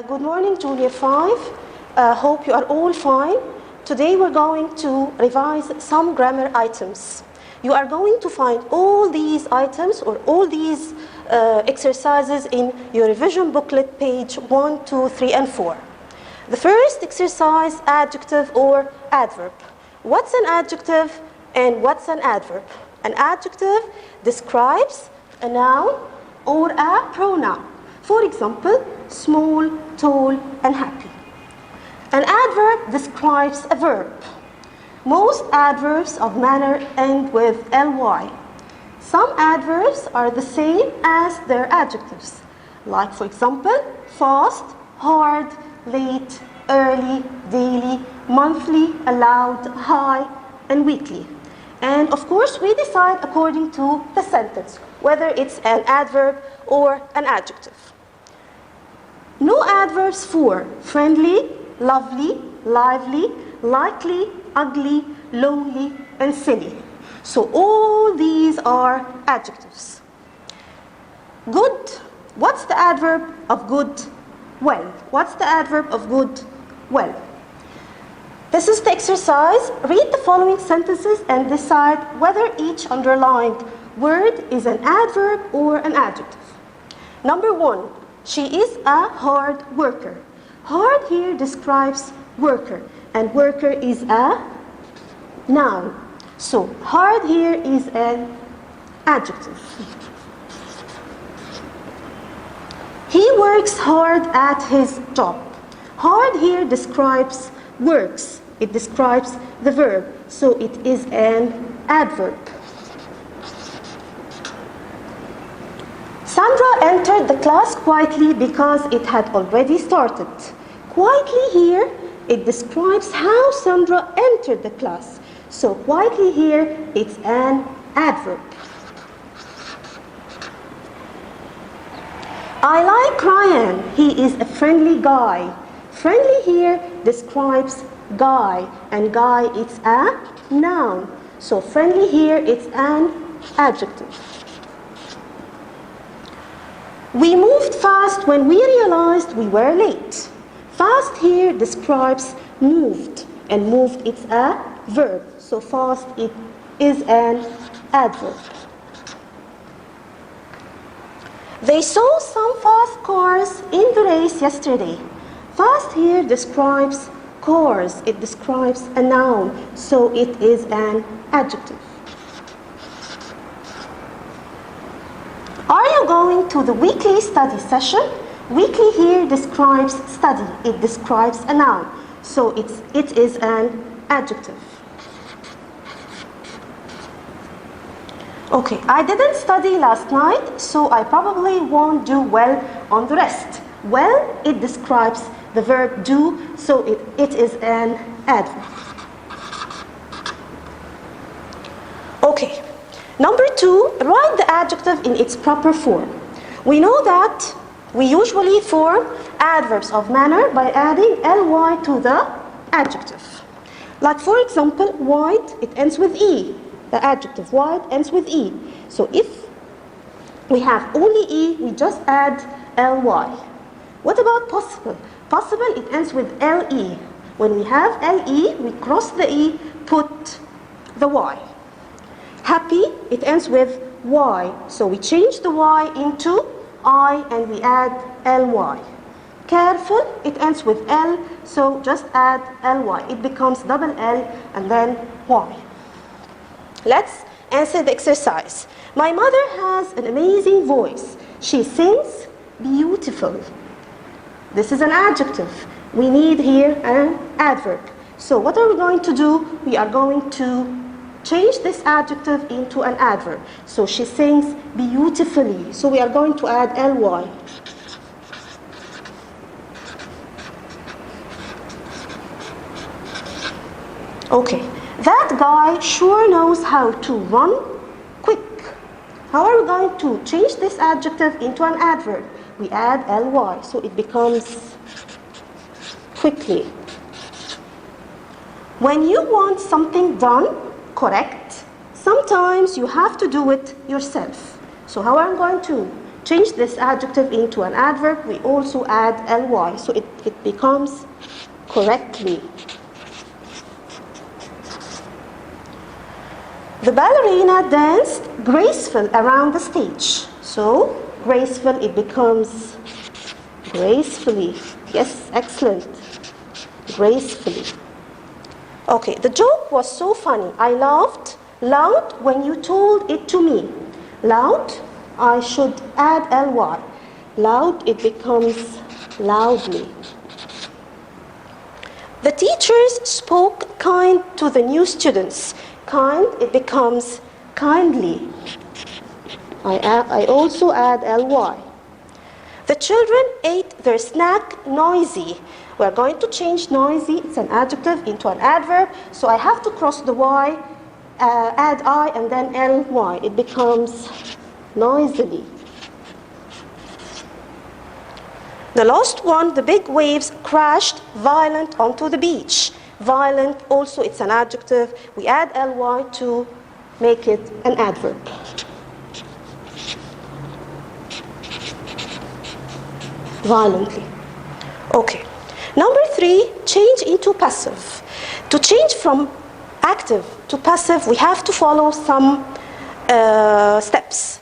Good morning, Junior 5. Hope you are all fine. Today we're going to revise some grammar items. You are going to find all these items or all these exercises in your revision booklet, page 1, 2, 3, and 4. The first exercise, adjective or adverb. What's an adjective and what's an adverb? An adjective describes a noun or a pronoun. For example, small, tall, and happy. An adverb describes a verb. Most adverbs of manner end with ly. Some adverbs are the same as their adjectives, like, for example, fast, hard, late, early, daily, monthly, allowed, high, and weekly. And of course, we decide according to the sentence, whether it's an adverb or an adjective. No adverbs for friendly, lovely, lively, likely, ugly, lonely, and silly. So all these are adjectives. Good. What's the adverb of good? Well. What's the adverb of good? Well. This is the exercise. Read the following sentences and decide whether each underlined word is an adverb or an adjective. Number 1. She is a hard worker. Hard here describes worker, and worker is a noun. So hard here is an adjective. He works hard at his job. Hard here describes works. It describes the verb, so it is an adverb. Sandra entered the class quietly because it had already started. Quietly here, it describes how Sandra entered the class. So quietly here, it's an adverb. I like Ryan. He is a friendly guy. Friendly here describes guy, and guy is a noun. So friendly here, it's an adjective. We moved fast when we realized we were late. Fast here describes moved, and moved is a verb. So fast it is an adverb. They saw some fast cars in the race yesterday. Fast here describes cars. It describes a noun, so it is an adjective. Are you going to the weekly study session? Weekly here describes study. It describes a noun, so it is an adjective. Okay, I didn't study last night, so I probably won't do well on the rest. Well, it describes the verb do, so it is an adverb. Okay. Number 2, write the adjective in its proper form. We know that we usually form adverbs of manner by adding ly to the adjective. Like, for example, white, it ends with e. The adjective white ends with e. So if we have only e, we just add ly. What about possible? Possible, it ends with le. When we have le, we cross the e, put the y. Happy, it ends with y. So we change the y into I and we add ly. Careful, it ends with l, so just add ly. It becomes double l and then y. Let's answer the exercise. My mother has an amazing voice. She sings beautiful. This is an adjective. We need here an adverb. So what are we going to do? We are going to change this adjective into an adverb. So she sings beautifully. So we are going to add ly. Okay, that guy sure knows how to run quick. How are we going to change this adjective into an adverb? We add ly, so it becomes quickly. When you want something done, correct, sometimes you have to do it yourself. So how am I going to change this adjective into an adverb, we also add ly, so it becomes correctly. The ballerina danced graceful around the stage. So graceful, it becomes gracefully. Yes, excellent. Gracefully. Okay, the joke was so funny. I laughed loud when you told it to me. Loud, I should add ly. Loud, it becomes loudly. The teachers spoke kind to the new students. Kind, it becomes kindly. I also add ly. The children ate their snack noisy. We're going to change noisy, it's an adjective, into an adverb. So I have to cross the y, add I, and then ly. It becomes noisily. The last one, the big waves crashed violent onto the beach. Violent, also it's an adjective. We add ly to make it an adverb. Violently. Okay. Number 3, change into passive. To change from active to passive, we have to follow some steps.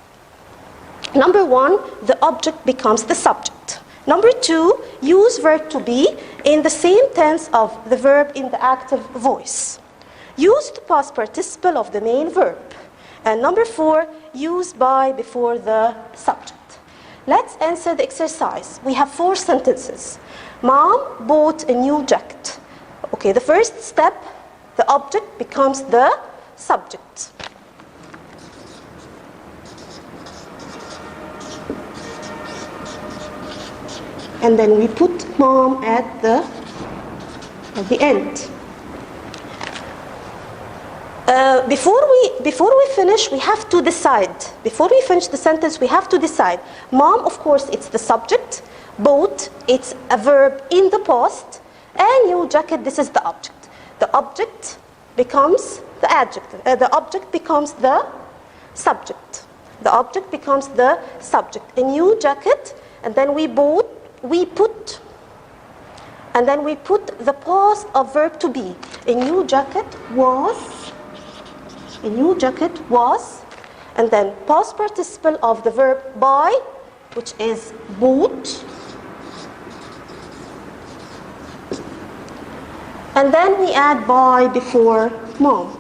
Number 1, the object becomes the subject. Number 2, use verb to be in the same tense of the verb in the active voice. Use the past participle of the main verb. And number 4, use by before the subject. Let's answer the exercise. We have 4 sentences. Mom bought a new jacket. Okay, the first step, the object becomes the subject. And then we put mom at the end. Before we finish, we have to decide. Before we finish the sentence, we have to decide. Mom, of course, it's the subject. Bought, it's a verb in the past. And new jacket, this is the object. The object becomes the adjective. The object becomes the subject. The object becomes the subject. A new jacket, and then we put the past of verb to be. A new jacket was, and then past participle of the verb buy, which is bought. And then we add by before mom.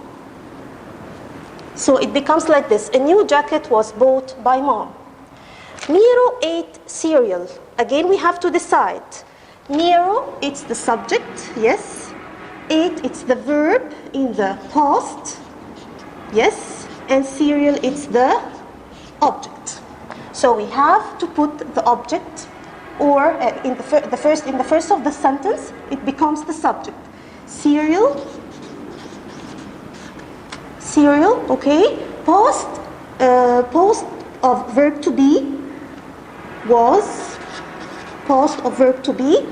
So it becomes like this. A new jacket was bought by mom. Miro ate cereal. Again, we have to decide. Miro, it's the subject, yes. Ate, it's the verb in the past, yes. And cereal, it's the object. So we have to put the object, or in the first of the sentence, it becomes the subject. Cereal, okay. Past of verb to be was, past of verb to be,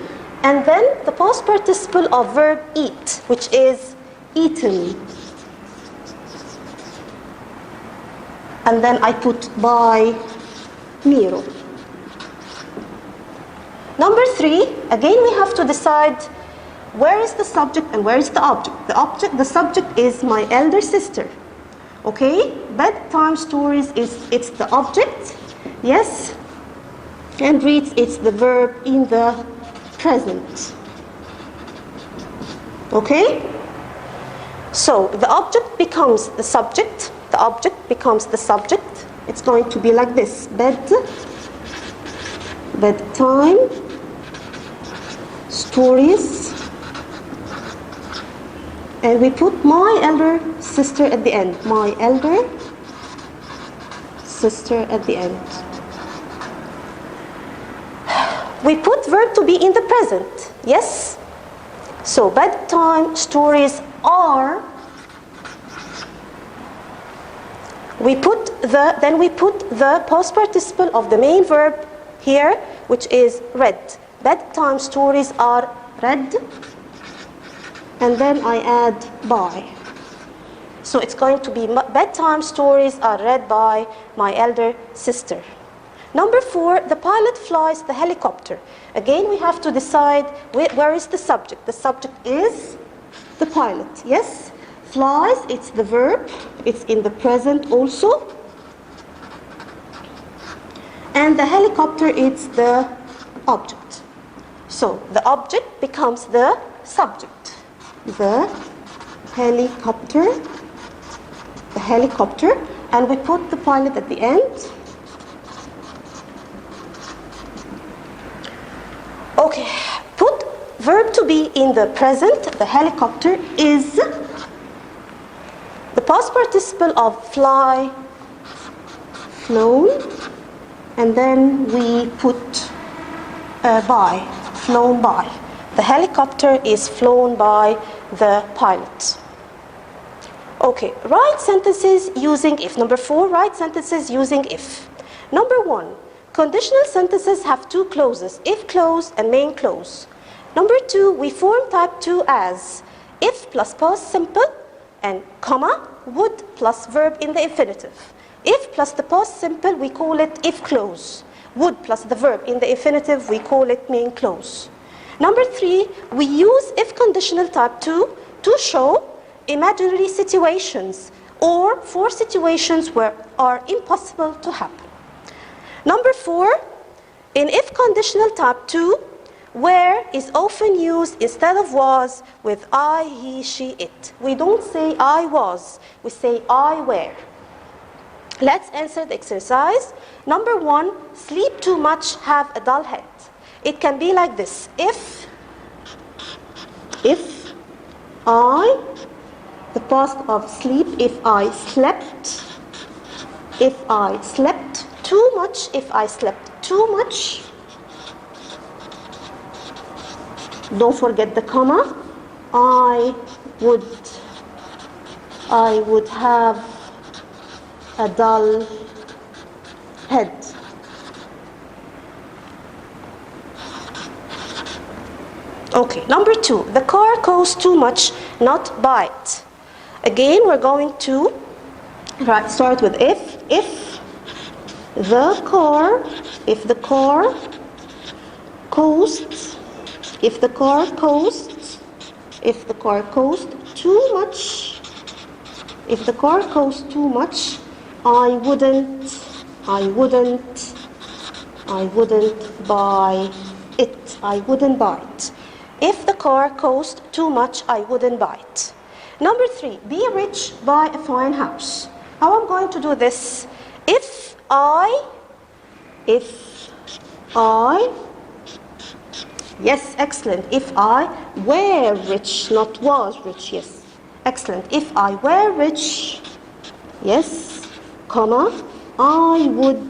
and then the past participle of verb eat, which is eaten. And then I put by Miro. Number 3, again we have to decide where is the subject and where is the object. The subject is my elder sister. Okay? Bedtime stories it's the object. Yes? And reads, it's the verb in the present. Okay? So the object becomes the subject. The object becomes the subject. It's going to be like this. Bedtime stories. And we put my elder sister at the end. My elder sister at the end. We put verb to be in the present. Yes? So bedtime stories are. Then we put the past participle of the main verb here, which is read. Bedtime stories are read. And then I add by. So it's going to be bedtime stories are read by my elder sister. Number 4, the pilot flies the helicopter. Again, we have to decide where is the subject. The subject is the pilot. Yes? Flies, it's the verb. It's in the present also. And the helicopter, it's the object. So the object becomes the subject. The helicopter, and we put the pilot at the end. Okay, put verb to be in the present. The helicopter is the past participle of fly, flown, and then we put by, flown by. The helicopter is flown by the pilot. Okay, write sentences using if. Number 4, write sentences using if. Number 1, conditional sentences have 2 clauses, if clause and main clause. Number 2, we form type 2 as if plus past simple and comma, would plus verb in the infinitive. If plus the past simple, we call it if clause. Would plus the verb in the infinitive, we call it main clause. Number 3, we use if conditional type 2 to show imaginary situations or for situations where are impossible to happen. Number 4, in if conditional type 2, where is often used instead of was with I, he, she, it. We don't say I was, we say I were. Let's answer the exercise. Number 1, sleep too much, have a dull head. It can be like this. If I, the past of sleep, if I slept too much, if I slept too much. Don't forget the comma. I would have a dull head. Okay, number 2, the car costs too much, not buy it. Again, we're going to start with if the car costs too much, I wouldn't buy it. If the car costs too much, I wouldn't buy it. Number 3, be rich, buy a fine house. How I'm going to do this? If I, yes, excellent. If I were rich, not was rich, yes. Excellent. If I were rich, yes, comma, I would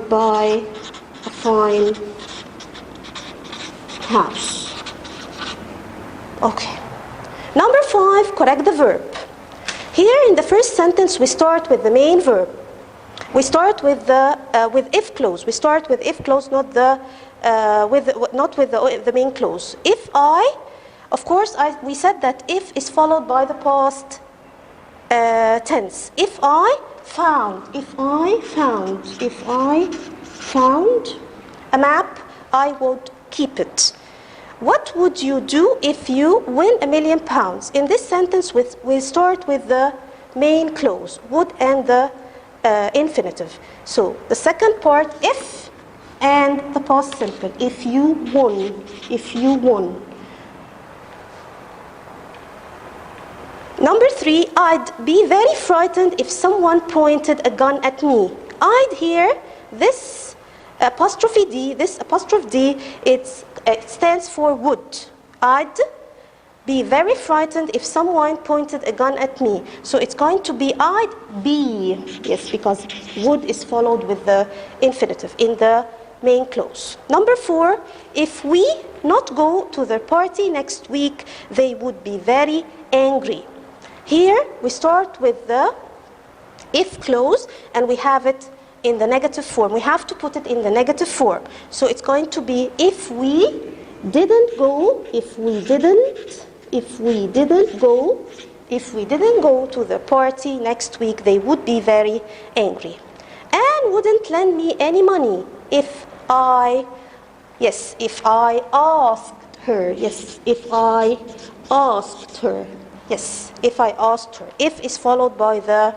buy a fine house. Okay. Number 5, correct the verb. Here in the first sentence, we start with the main verb. We start with the if clause. We start with if clause, not the main clause. If I, of course, we said that if is followed by the past tense. If I found a map, I would keep it. What would you do if you win £1 million? In this sentence, we start with the main clause, would and the infinitive. So the second part, if, and the past simple, if you won. Number 3, I'd be very frightened if someone pointed a gun at me. I'd here, this apostrophe D, it stands for would. I'd be very frightened if someone pointed a gun at me. So it's going to be I'd be, yes, because would is followed with the infinitive in the main clause. Number 4, if we not go to the party next week, they would be very angry. Here we start with the if clause and we have it in the negative form. We have to put it in the negative form. So it's going to be if we didn't go, if we didn't go to the party next week, they would be very angry. Anne wouldn't lend me any money if I asked her. Yes, if I asked her. Yes, if I asked her. If is followed by the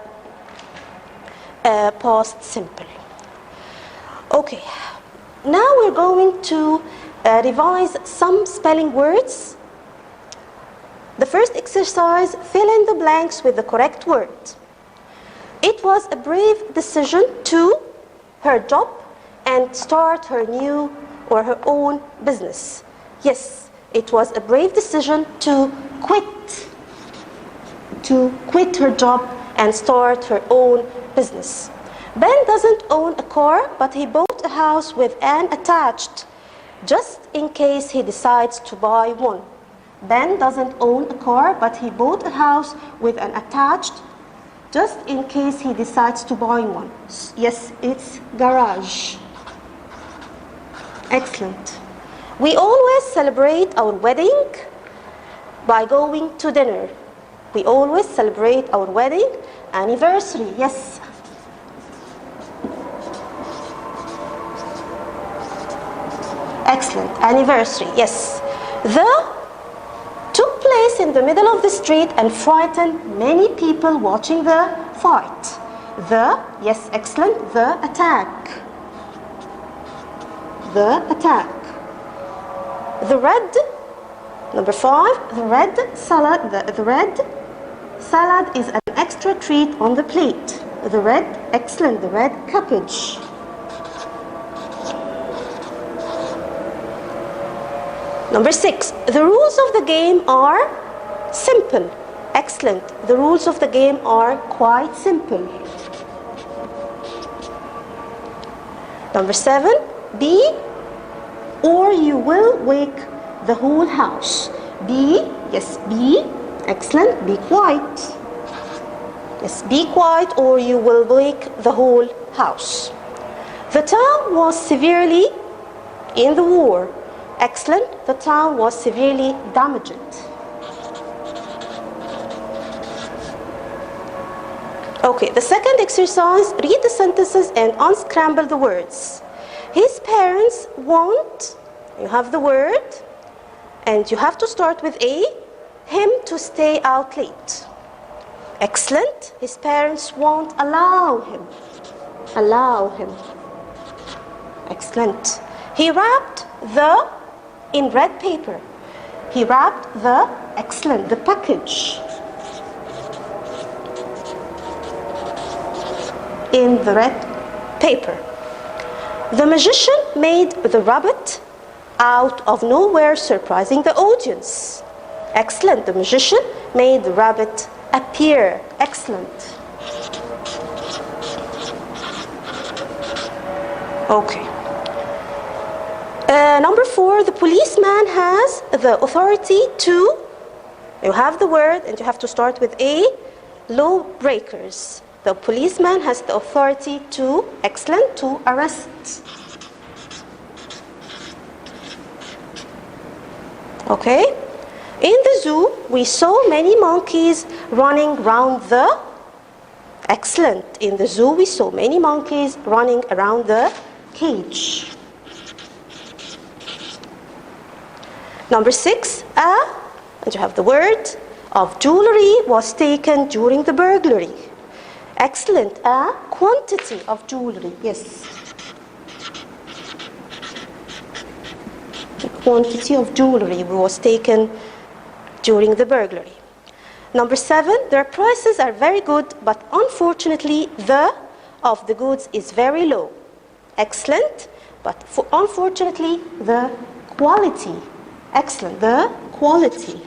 past simple. Okay, now we're going to revise some spelling words. The first exercise, fill in the blanks with the correct word. It was a brave decision to her job and start her new or her own business. Yes, it was a brave decision to quit her job and start her own business. Ben doesn't own a car, but he bought a house with an attached, just in case he decides to buy one. Ben doesn't own a car, but he bought a house with an attached, just in case he decides to buy one. Yes, it's garage. Excellent. We always celebrate our wedding by going to dinner. We always celebrate our wedding anniversary. Yes. Excellent. Anniversary. Yes. The took place in the middle of the street and frightened many people watching the fight. The, yes, excellent. The attack. The attack. The red, number 5, the red salad. The red salad is an extra treat on the plate. The red, excellent. The red cabbage. Number 6, the rules of the game are simple. Excellent. The rules of the game are quite simple. Number 7, be or you will wake the whole house. Be, yes, be, excellent. Be quiet. Yes, be quiet or you will wake the whole house. The town was severely in the war. Excellent. The town was severely damaged. Okay, the second exercise, read the sentences and unscramble the words. His parents want, you have the word, and you have to start with A, him to stay out late. Excellent. His parents won't allow him. Allow him. Excellent. He wrapped the in red paper. He wrapped the, excellent, the package in the red paper. The magician made the rabbit out of nowhere, surprising the audience. Excellent. The magician made the rabbit appear. Excellent. Okay. Number 4, the policeman has the authority to, you have the word and you have to start with A, lawbreakers. The policeman has the authority to, excellent, to arrest. Okay. In the zoo, we saw many monkeys running around the, excellent. In the zoo, we saw many monkeys running around the cage. Number 6, and you have the word, of jewelry was taken during the burglary. Excellent. A quantity of jewelry. Yes. A quantity of jewelry was taken during the burglary. Number 7, their prices are very good, but unfortunately the of the goods is very low. Excellent. But unfortunately the quality. Excellent. The quality.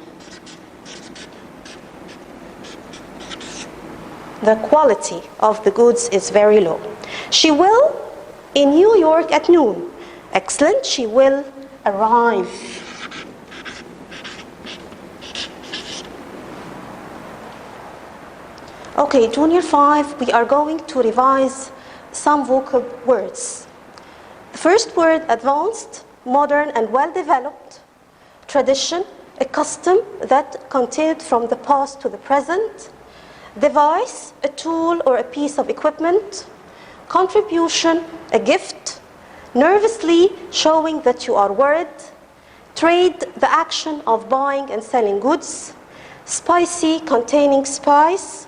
The quality of the goods is very low. She will in New York at noon. Excellent. She will arrive. Okay, Junior 5, we are going to revise some vocal words. The first word, advanced, modern and well-developed. Tradition, a custom that continued from the past to the present. Device, a tool or a piece of equipment. Contribution, a gift. Nervously, showing that you are worried. Trade, the action of buying and selling goods. Spicy, containing spice.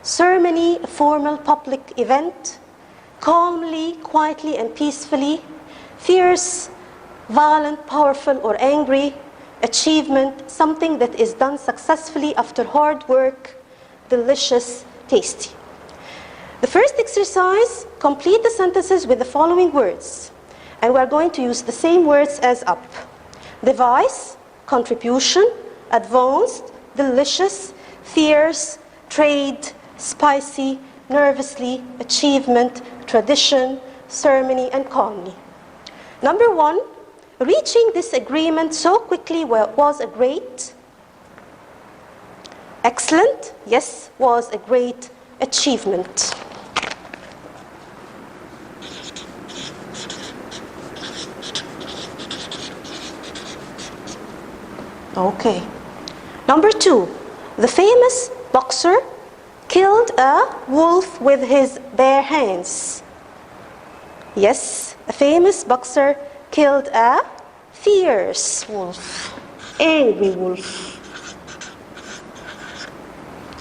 Ceremony, a formal public event. Calmly, quietly and peacefully. Fierce, violent, powerful or angry. Achievement, something that is done successfully after hard work. Delicious, tasty. The first exercise, complete the sentences with the following words. And we're going to use the same words as up. Device, contribution, advanced, delicious, fierce, trade, spicy, nervously, achievement, tradition, ceremony, and calmly. Number 1, reaching this agreement so quickly was a great. Excellent, yes, was a great achievement. Okay. Number 2, the famous boxer killed a wolf with his bare hands. Yes, a famous boxer killed a fierce wolf, angry wolf.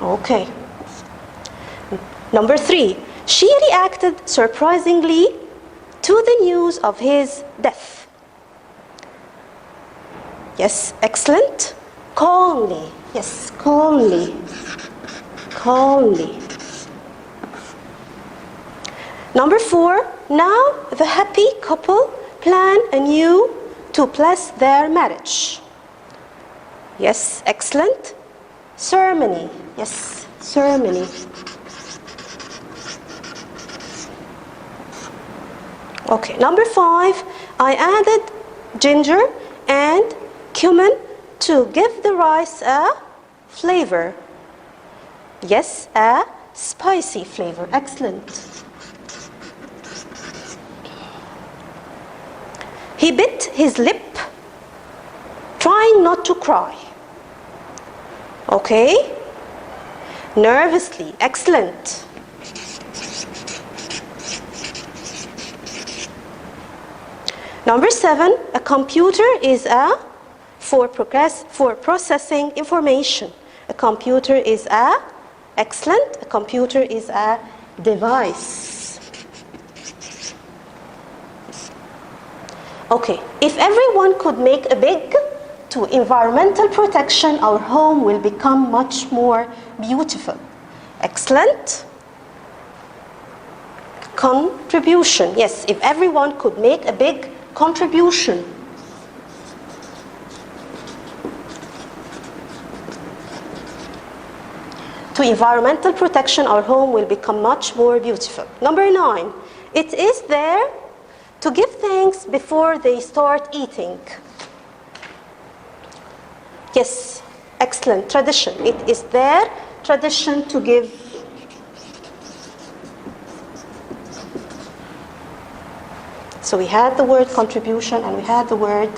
Okay. Number 3, she reacted surprisingly to the news of his death. Yes, excellent. Calmly. Yes, calmly. Calmly. Number 4, now the happy couple plan anew to bless their marriage. Yes, excellent. Ceremony. Yes, ceremony. Okay, number 5, I added ginger and cumin to give the rice a flavor. Yes, a spicy flavor. Excellent. He bit his lip, trying not to cry. Okay. Nervously. Excellent. Number 7, a computer is a for processing information. A computer is a excellent. A computer is a device. Okay, if everyone could make a big to environmental protection, our home will become much more beautiful. Excellent. Contribution. Yes, if everyone could make a big contribution. To environmental protection, our home will become much more beautiful. Number 9, it is there to give thanks before they start eating. Yes, excellent. Tradition. It is their tradition to give. So we had the word contribution and we had the word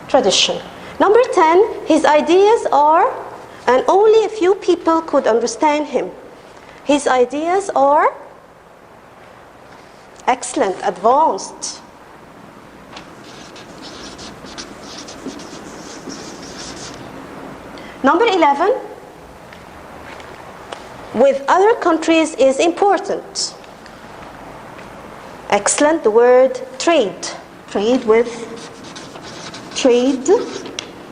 tradition. Number 10, his ideas are, and only a few people could understand him. His ideas are excellent, advanced. Number 11, with other countries is important. Excellent, the word trade. Trade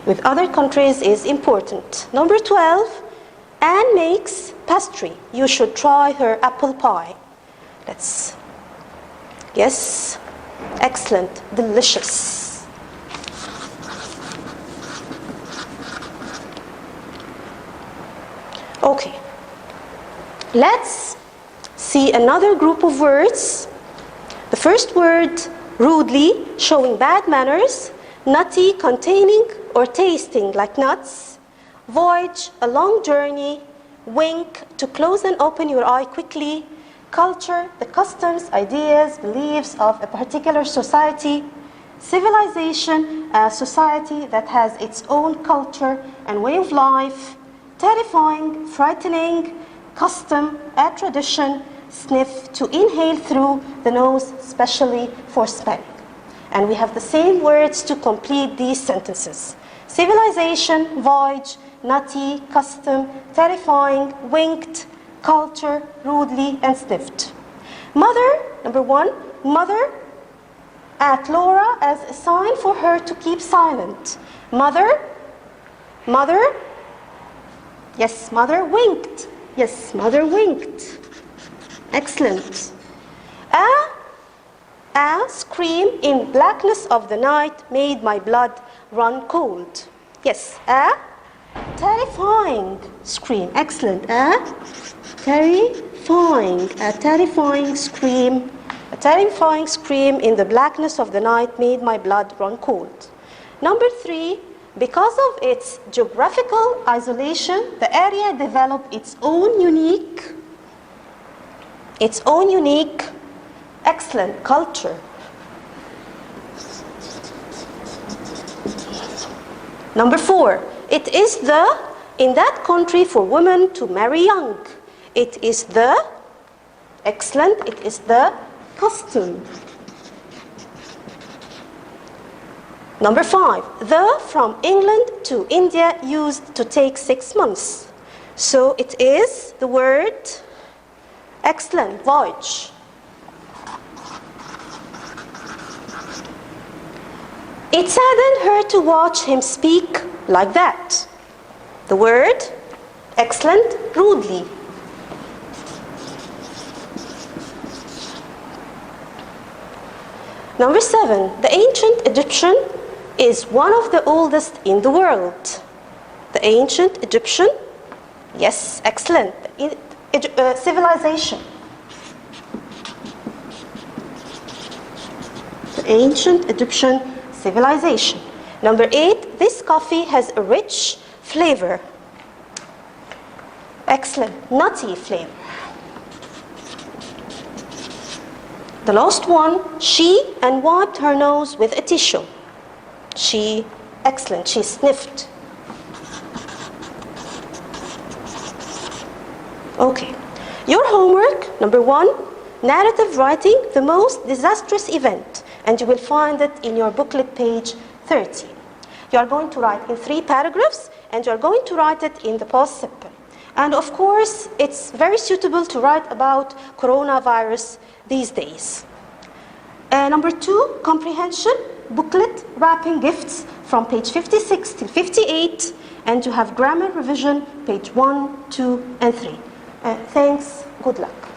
with other countries is important. Number 12, Anne makes pastry. You should try her apple pie. Yes, excellent, delicious. Okay, let's see another group of words. The first word, rudely, showing bad manners. Nutty, containing or tasting like nuts. Voyage, a long journey. Wink, to close and open your eye quickly. Culture, the customs, ideas, beliefs of a particular society. Civilization, a society that has its own culture and way of life. Terrifying, frightening, custom, a tradition. Sniff, to inhale through the nose, especially for smelling. And we have the same words to complete these sentences. Civilization, voyage, nutty, custom, terrifying, winked, culture, rudely, and sniffed. Mother, number 1, mother at Laura as a sign for her to keep silent. Mother, mother, yes, mother winked. Yes, mother winked. Excellent. A scream in blackness of the night made my blood run cold. Yes, a terrifying scream. Excellent. A terrifying scream. A terrifying scream in the blackness of the night made my blood run cold. Number 3, because of its geographical isolation, the area developed its own unique, excellent culture. Number 4, it is in that country for women to marry young. It is excellent, it is the custom. Number 5, from England to India used to take 6 months. So it is the word, excellent, voyage. It saddened her to watch him speak like that. The word, excellent, rudely. Number 7, the ancient Egyptian is one of the oldest in the world. The ancient Egyptian, yes, excellent, civilization. The ancient Egyptian civilization. Number 8, this coffee has a rich flavor. Excellent, nutty flavor. The last one, she and wiped her nose with a tissue. She, excellent, she sniffed. Okay, your homework, number 1, narrative writing, the most disastrous event, and you will find it in your booklet page 13. You are going to write in 3 paragraphs, and you are going to write it in the past simple. And of course, it's very suitable to write about coronavirus these days. Number 2, comprehension, booklet, wrapping gifts from page 56 to 58, and you have grammar revision, page 1, 2, and 3. Thanks, good luck.